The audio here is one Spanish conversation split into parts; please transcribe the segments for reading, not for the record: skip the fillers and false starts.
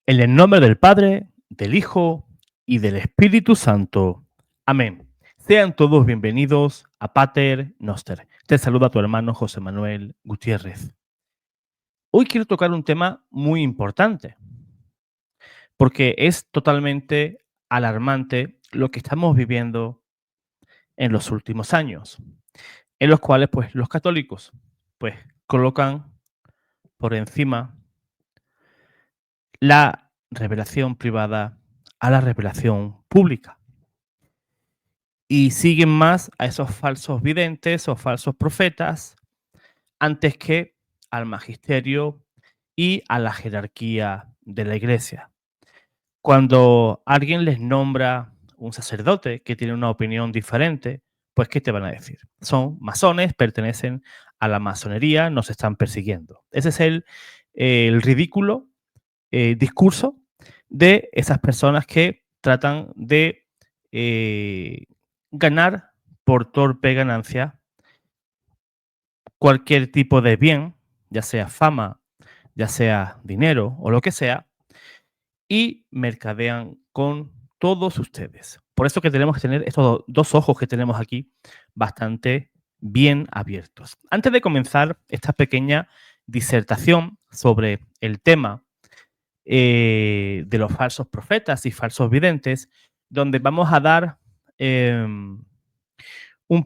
En el nombre del Padre, del Hijo y del Espíritu Santo. Amén. Sean todos bienvenidos a Pater Noster. Te saluda tu hermano José Manuel Gutiérrez. Hoy quiero tocar un tema muy importante, porque es totalmente alarmante lo que estamos viviendo en los últimos años, en los cuales pues los católicos pues colocan por encima la revelación privada a la revelación pública. Y siguen más a esos falsos videntes o falsos profetas antes que al magisterio y a la jerarquía de la iglesia. Cuando alguien les nombra un sacerdote que tiene una opinión diferente, pues ¿qué te van a decir? Son masones, pertenecen a la masonería, nos están persiguiendo. Ese es el ridículo discurso de esas personas que tratan de eh, ganar por torpe ganancia cualquier tipo de bien, ya sea fama, ya sea dinero o lo que sea, y mercadean con todos ustedes. Por eso que tenemos que tener estos dos ojos que tenemos aquí bastante bien abiertos. Antes de comenzar esta pequeña disertación sobre el tema de los falsos profetas y falsos videntes, donde vamos a dar un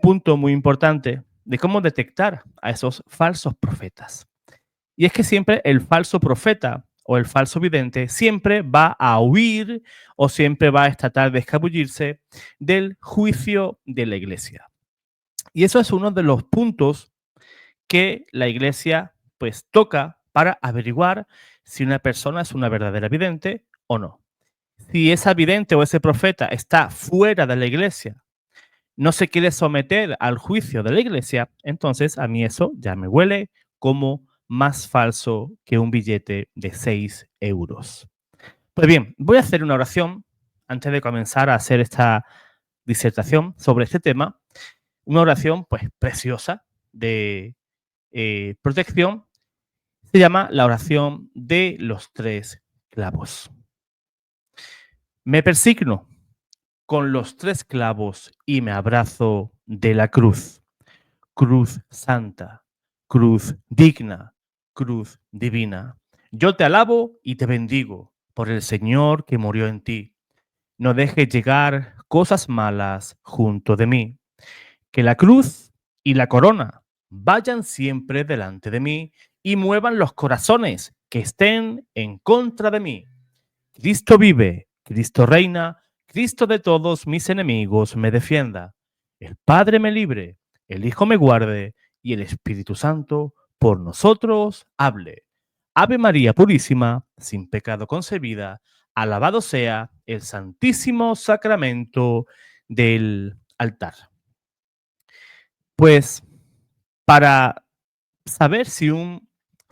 punto muy importante de cómo detectar a esos falsos profetas. Y es que siempre el falso profeta o el falso vidente siempre va a huir o siempre va a tratar de escabullirse del juicio de la iglesia. Y eso es uno de los puntos que la iglesia pues toca para averiguar si una persona es una verdadera vidente o no. Si esa vidente o ese profeta está fuera de la iglesia, no se quiere someter al juicio de la iglesia, entonces a mí eso ya me huele como más falso que un billete de 6 euros. Pues bien, voy a hacer una oración antes de comenzar a hacer esta disertación sobre este tema, una oración pues preciosa de protección. Se llama la oración de los 3 clavos. Me persigno con los 3 clavos y me abrazo de la cruz. Cruz santa, cruz digna, cruz divina. Yo te alabo y te bendigo por el Señor que murió en ti. No dejes llegar cosas malas junto de mí. Que la cruz y la corona vayan siempre delante de mí y muevan los corazones que estén en contra de mí. Cristo vive, Cristo reina, Cristo de todos mis enemigos me defienda. El Padre me libre, el Hijo me guarde y el Espíritu Santo por nosotros hable. Ave María Purísima, sin pecado concebida, alabado sea el Santísimo Sacramento del altar. Pues para saber si un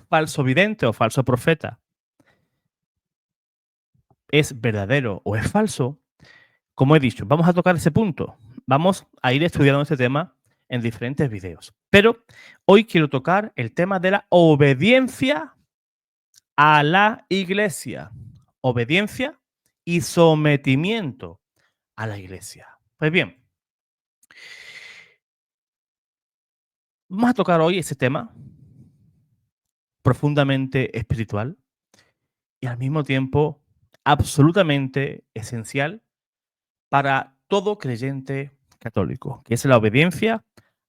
falso vidente o falso profeta es verdadero o es falso, como he dicho, vamos a tocar ese punto. Vamos a ir estudiando este tema en diferentes videos. Pero hoy quiero tocar el tema de la obediencia a la iglesia. Obediencia y sometimiento a la iglesia. Pues bien, vamos a tocar hoy ese tema profundamente espiritual y al mismo tiempo absolutamente esencial para todo creyente católico, que es la obediencia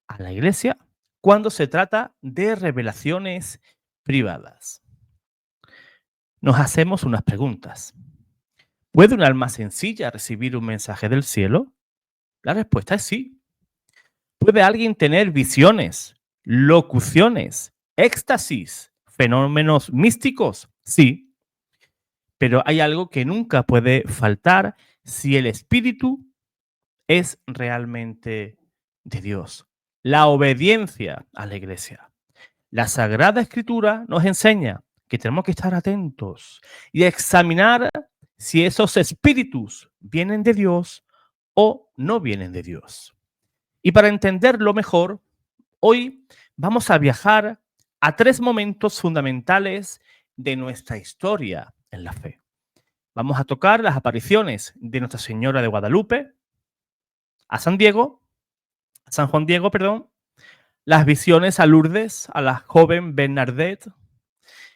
a la iglesia cuando se trata de revelaciones privadas. Nos hacemos unas preguntas. ¿Puede un alma sencilla recibir un mensaje del cielo? La respuesta es sí. ¿Puede alguien tener visiones, locuciones, éxtasis, fenómenos místicos? Sí. Pero hay algo que nunca puede faltar si el espíritu es realmente de Dios. La obediencia a la iglesia. La Sagrada Escritura nos enseña que tenemos que estar atentos y examinar si esos espíritus vienen de Dios o no vienen de Dios. Y para entenderlo mejor, hoy vamos a viajar a 3 momentos fundamentales de nuestra historia en la fe. Vamos a tocar las apariciones de Nuestra Señora de Guadalupe, a San Diego, a San Juan Diego, perdón, las visiones a Lourdes, a la joven Bernadette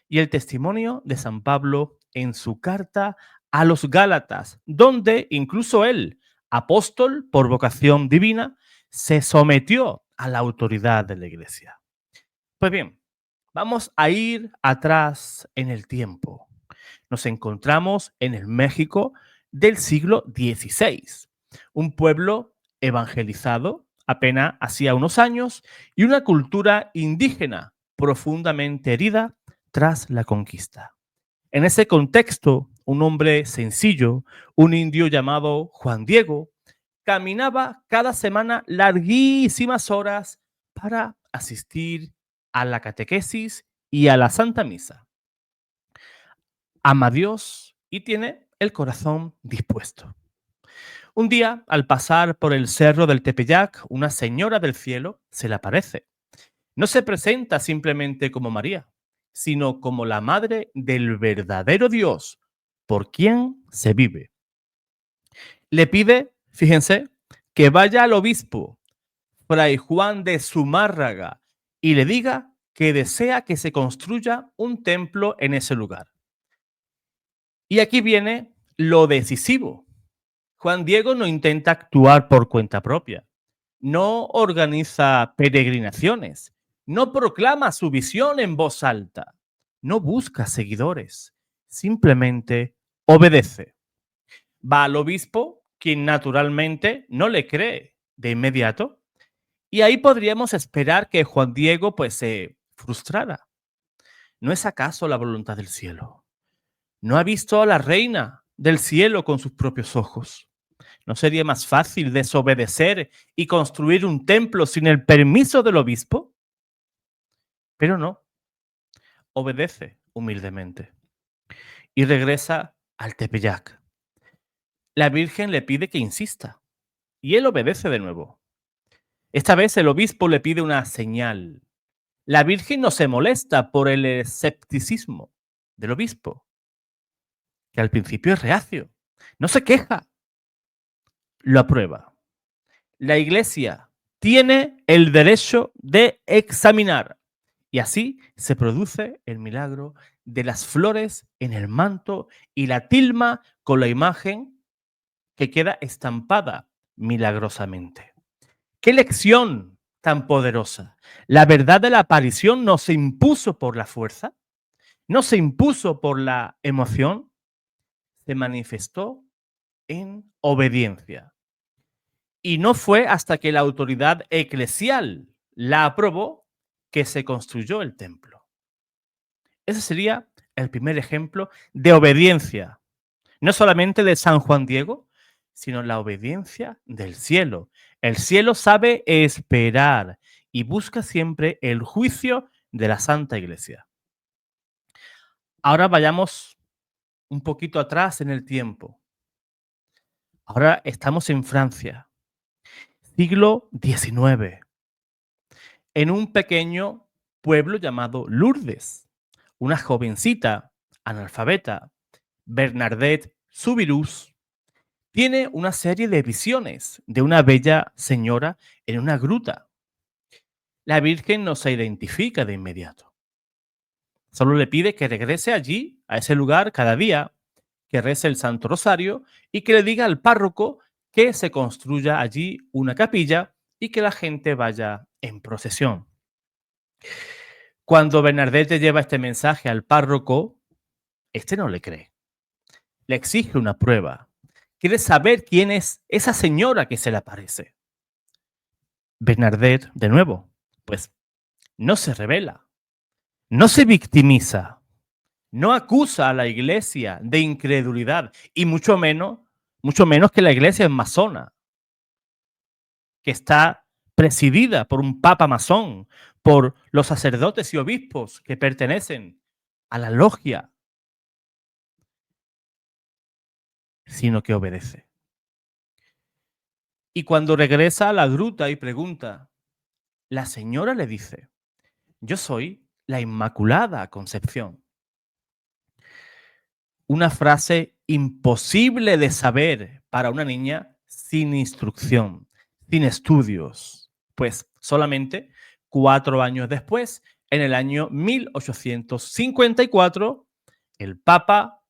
y el testimonio de San Pablo en su carta a los Gálatas, donde incluso él, apóstol por vocación divina, se sometió a la autoridad de la iglesia. Pues bien, vamos a ir atrás en el tiempo. Nos encontramos en el México del siglo XVI, un pueblo evangelizado apenas hacía unos años y una cultura indígena profundamente herida tras la conquista. En ese contexto, un hombre sencillo, un indio llamado Juan Diego, caminaba cada semana larguísimas horas para asistir a la catequesis y a la Santa Misa. Ama a Dios y tiene el corazón dispuesto. Un día, al pasar por el cerro del Tepeyac, una señora del cielo se le aparece. No se presenta simplemente como María, sino como la madre del verdadero Dios, por quien se vive. Le pide, fíjense, que vaya al obispo, Fray Juan de Zumárraga, y le diga que desea que se construya un templo en ese lugar. Y aquí viene lo decisivo. Juan Diego no intenta actuar por cuenta propia, no organiza peregrinaciones, no proclama su visión en voz alta, no busca seguidores, simplemente obedece. Va al obispo, quien naturalmente no le cree de inmediato, y ahí podríamos esperar que Juan Diego pues se frustrara. ¿No es acaso la voluntad del cielo? ¿No ha visto a la reina del cielo con sus propios ojos? ¿No sería más fácil desobedecer y construir un templo sin el permiso del obispo? Pero no, obedece humildemente y regresa al Tepeyac. La Virgen le pide que insista y él obedece de nuevo. Esta vez el obispo le pide una señal. La Virgen no se molesta por el escepticismo del obispo, que al principio es reacio. No se queja, lo aprueba. La Iglesia tiene el derecho de examinar. Y así se produce el milagro de las flores en el manto y la tilma con la imagen que queda estampada milagrosamente. ¡Qué lección tan poderosa! La verdad de la aparición no se impuso por la fuerza, no se impuso por la emoción, se manifestó en obediencia. Y no fue hasta que la autoridad eclesial la aprobó que se construyó el templo. Ese sería el primer ejemplo de obediencia, no solamente de San Juan Diego, sino la obediencia del cielo. El cielo sabe esperar y busca siempre el juicio de la Santa Iglesia. Ahora vayamos un poquito atrás en el tiempo. Ahora estamos en Francia, siglo XIX, en un pequeño pueblo llamado Lourdes. Una jovencita analfabeta, Bernadette Soubirous, tiene una serie de visiones de una bella señora en una gruta. La Virgen no se identifica de inmediato. Solo le pide que regrese allí, a ese lugar, cada día, que rece el Santo Rosario y que le diga al párroco que se construya allí una capilla y que la gente vaya en procesión. Cuando Bernadette lleva este mensaje al párroco, este no le cree. Le exige una prueba. Quiere saber quién es esa señora que se le aparece. Bernadette, de nuevo, pues no se revela, no se victimiza, no acusa a la iglesia de incredulidad y mucho menos que la iglesia es masona, que está presidida por un papa masón, por los sacerdotes y obispos que pertenecen a la logia, sino que obedece. Y cuando regresa a la gruta y pregunta, la señora le dice, yo soy la Inmaculada Concepción. Una frase imposible de saber para una niña sin instrucción, sin estudios. Pues solamente 4 años después, en el año 1854, el Papa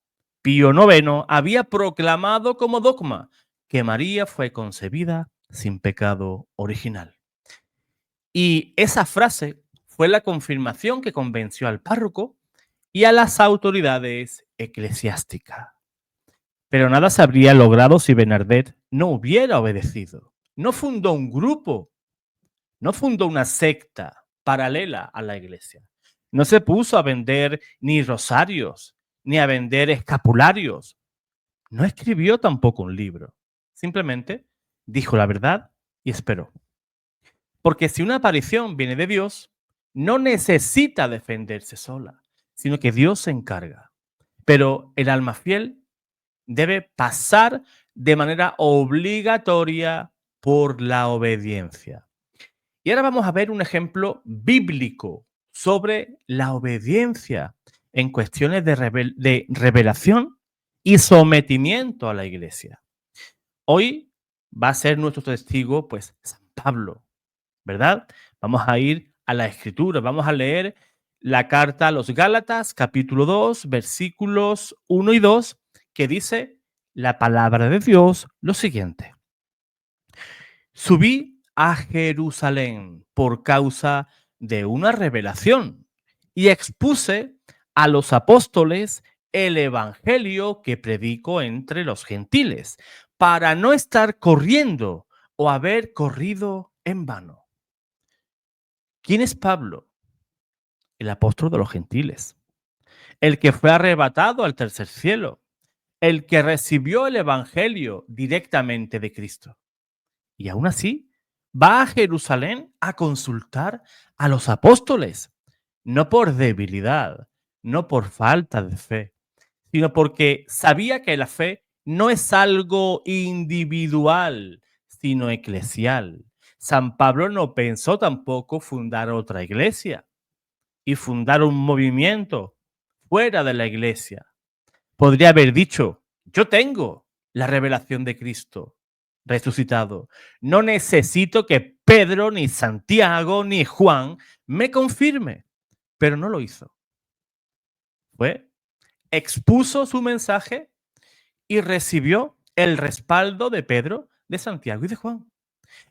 Pío IX había proclamado como dogma que María fue concebida sin pecado original. Y esa frase fue la confirmación que convenció al párroco y a las autoridades eclesiásticas. Pero nada se habría logrado si Bernadette no hubiera obedecido. No fundó un grupo, no fundó una secta paralela a la iglesia. No se puso a vender ni rosarios, ni a vender escapularios. No escribió tampoco un libro. Simplemente dijo la verdad y esperó. Porque si una aparición viene de Dios, no necesita defenderse sola, sino que Dios se encarga. Pero el alma fiel debe pasar de manera obligatoria por la obediencia. Y ahora vamos a ver un ejemplo bíblico sobre la obediencia en cuestiones de revelación y sometimiento a la iglesia. Hoy va a ser nuestro testigo, pues, San Pablo, ¿verdad? Vamos a ir a la Escritura, vamos a leer la carta a los Gálatas, capítulo 2, versículos 1 y 2, que dice la palabra de Dios lo siguiente. Subí a Jerusalén por causa de una revelación y expuse a los apóstoles el evangelio que predico entre los gentiles, para no estar corriendo o haber corrido en vano. ¿Quién es Pablo? El apóstol de los gentiles, el que fue arrebatado al tercer cielo, el que recibió el evangelio directamente de Cristo. Y aún así, va a Jerusalén a consultar a los apóstoles, no por debilidad, no por falta de fe, sino porque sabía que la fe no es algo individual, sino eclesial. San Pablo no pensó tampoco fundar otra iglesia y fundar un movimiento fuera de la iglesia. Podría haber dicho, yo tengo la revelación de Cristo resucitado. No necesito que Pedro, ni Santiago, ni Juan me confirme, pero no lo hizo. Expuso su mensaje y recibió el respaldo de Pedro, de Santiago y de Juan.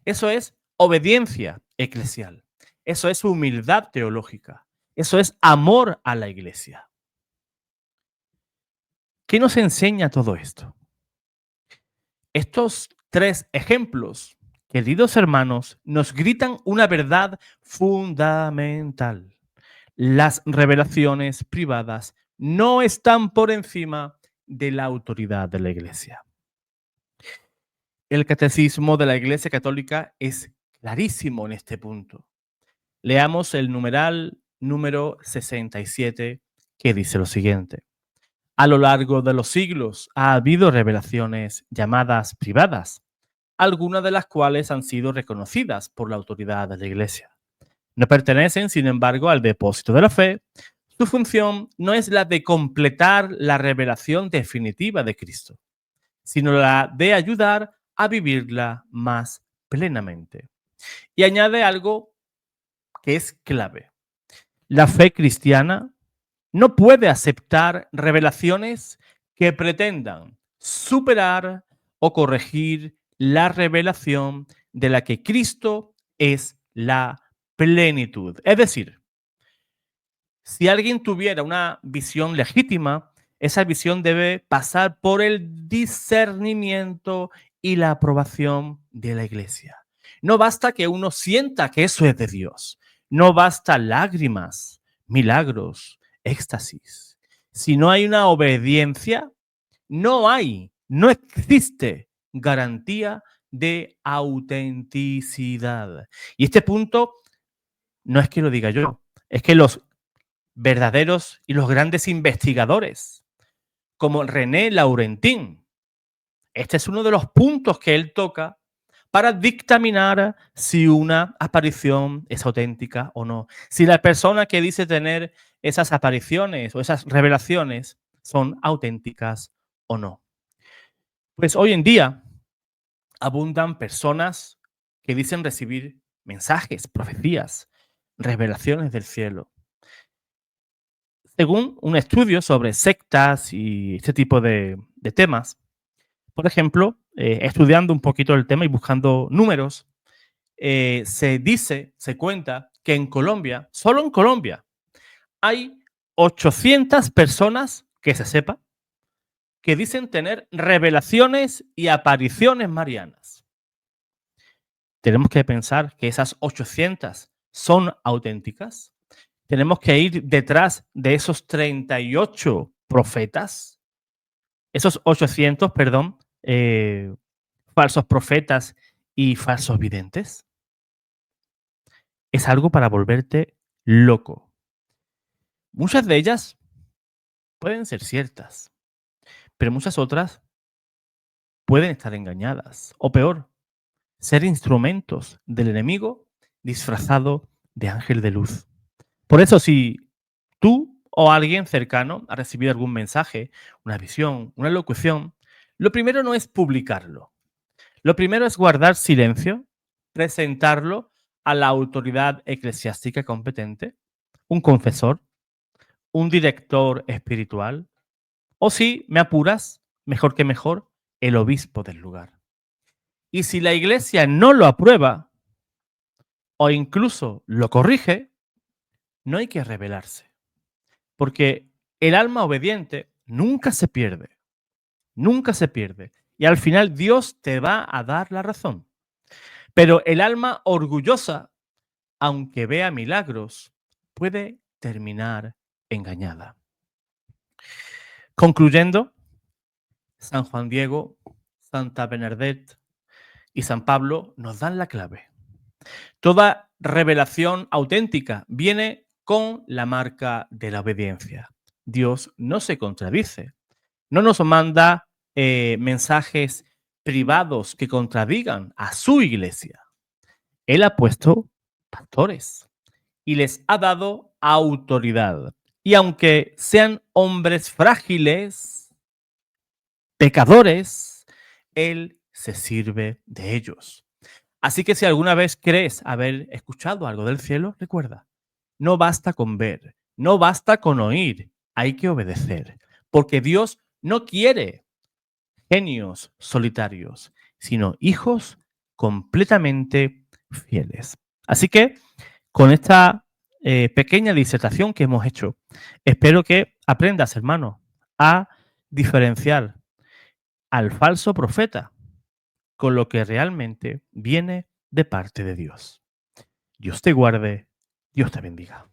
Eso es obediencia eclesial. Eso es humildad teológica. Eso es amor a la iglesia. ¿Qué nos enseña todo esto? Estos 3 ejemplos, queridos hermanos, nos gritan una verdad fundamental. Las revelaciones privadas no están por encima de la autoridad de la Iglesia. El catecismo de la Iglesia Católica es clarísimo en este punto. Leamos el numeral número 67, que dice lo siguiente. A lo largo de los siglos ha habido revelaciones llamadas privadas, algunas de las cuales han sido reconocidas por la autoridad de la Iglesia. No pertenecen, sin embargo, al depósito de la fe. Su función no es la de completar la revelación definitiva de Cristo, sino la de ayudar a vivirla más plenamente. Y añade algo que es clave. La fe cristiana no puede aceptar revelaciones que pretendan superar o corregir la revelación de la que Cristo es la plenitud. Es decir, si alguien tuviera una visión legítima, esa visión debe pasar por el discernimiento y la aprobación de la iglesia. No basta que uno sienta que eso es de Dios. No basta lágrimas, milagros, éxtasis. Si no hay una obediencia, no existe garantía de autenticidad. Y este punto no es que lo diga yo, es que los verdaderos y los grandes investigadores, como René Laurentin, este es uno de los puntos que él toca para dictaminar si una aparición es auténtica o no. Si la persona que dice tener esas apariciones o esas revelaciones son auténticas o no. Pues hoy en día abundan personas que dicen recibir mensajes, profecías, revelaciones del cielo. Según un estudio sobre sectas y este tipo de temas, por ejemplo, estudiando un poquito el tema y buscando números, se cuenta que en Colombia, solo en Colombia, hay 800 personas que se sepa que dicen tener revelaciones y apariciones marianas. Tenemos que pensar que esas 800 son auténticas. Tenemos que ir detrás de esos 38 profetas, esos 800, perdón, falsos profetas y falsos videntes. Es algo para volverte loco. Muchas de ellas pueden ser ciertas, pero muchas otras pueden estar engañadas. O peor, ser instrumentos del enemigo disfrazado de ángel de luz. Por eso, si tú o alguien cercano ha recibido algún mensaje, una visión, una locución, lo primero no es publicarlo. Lo primero es guardar silencio, presentarlo a la autoridad eclesiástica competente, un confesor, un director espiritual, o si me apuras, mejor que mejor, el obispo del lugar. Y si la iglesia no lo aprueba o incluso lo corrige, no hay que rebelarse, porque el alma obediente nunca se pierde, nunca se pierde. Y al final Dios te va a dar la razón. Pero el alma orgullosa, aunque vea milagros, puede terminar engañada. Concluyendo, San Juan Diego, Santa Bernadette y San Pablo nos dan la clave. Toda revelación auténtica viene con la marca de la obediencia. Dios no se contradice, no nos manda mensajes privados que contradigan a su iglesia. Él ha puesto pastores y les ha dado autoridad. Y aunque sean hombres frágiles, pecadores, Él se sirve de ellos. Así que si alguna vez crees haber escuchado algo del cielo, recuerda, no basta con ver, no basta con oír, hay que obedecer, porque Dios no quiere genios solitarios, sino hijos completamente fieles. Así que con esta pequeña disertación que hemos hecho, espero que aprendas, hermano, a diferenciar al falso profeta con lo que realmente viene de parte de Dios. Dios te guarde, Dios te bendiga.